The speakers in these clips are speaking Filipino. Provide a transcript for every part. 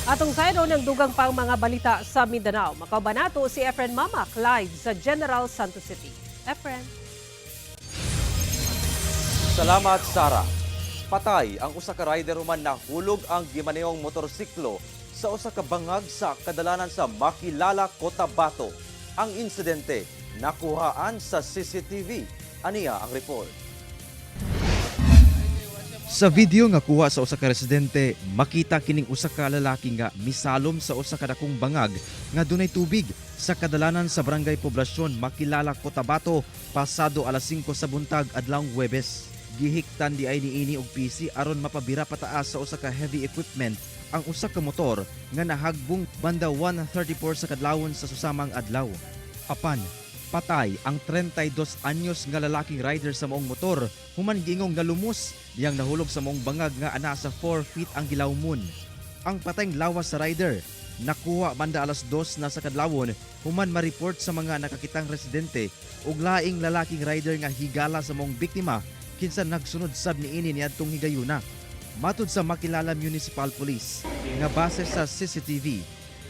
Atong sayro ng dugang pang mga balita sa Mindanao. Makabanato si Efren Mamak live sa General Santos City. Efren. Salamat, Sara. Patay ang usa ka rider human nahulog ang gimanehong motorsiklo sa usa ka bangag sa kadalanan sa Makilala, Cotabato. Ang insidente nakuhaan sa CCTV. Aniya ang report. Sa video nga kuha sa usa ka residente, makita kining usa ka lalaki nga misalom sa usa ka dakong bangag nga dunay tubig sa kadalanan sa barangay Poblasyon, Makilala, Cotabato, pasado alas 5 sa buntag adlawng Huwebes. Gihiktan di ay niini og PC aron mapabira pataas sa usa ka heavy equipment ang usa ka motor nga nahagbong banda 1:34 sa kadlawon sa susamang adlaw. Apan patay ang 32 anyos nga lalaking rider sa moong motor human giingong nalumos diyang nahulog sa moong bangag nga ana sa 4 feet ang gilawmon. Ang patayng lawas sa rider nakuha banda alas 2 na sa kadlawon human ma-report sa mga nakakitang residente ug laing lalaking rider nga higala sa moong biktima kinsa nagsunod sab niini niadtong higayuna. Matud sa Makilala Municipal Police nga base sa CCTV,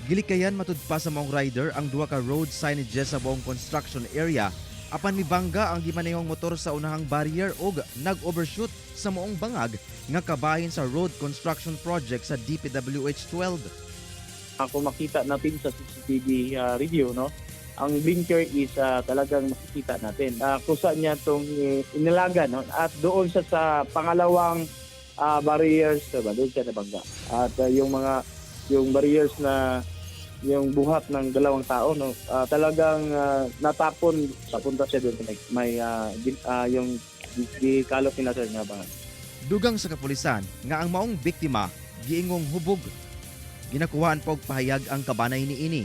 gilikayan matud pa sa maong rider ang duha ka road signages sa buong construction area apan mibangga ang gimanehong motor sa unahang barrier ug nag-overshoot sa moong bangag nga kabahin sa road construction project sa DPWH 12. Kung makita natin sa CCTV review, no, ang blinker is talagang makikita natin. Kung saan niya itong inilaga, no, at doon siya sa pangalawang barriers, diba? Doon siya nabangga. At yung barriers na yung buhat ng dalawang tao, no, talagang natapon, papunta siya doon. May yung kalot nila sa nabangan. Dugang sa kapulisan nga ang maong biktima giingong hubog. Ginakuhaan pa og pahayag ang kabanay niini.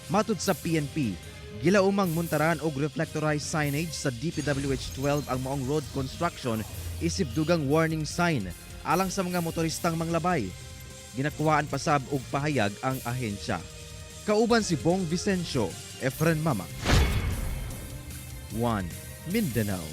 Matud sa PNP, gilaumang muntaran og reflectorized signage sa DPWH 12 ang maong road construction isip dugang warning sign alang sa mga motoristang manglabay. Ginakuhaan pa sab og pahayag ang ahensya. Kauban si Bong Vicencio, Efren Mamak. 1 Mindanao.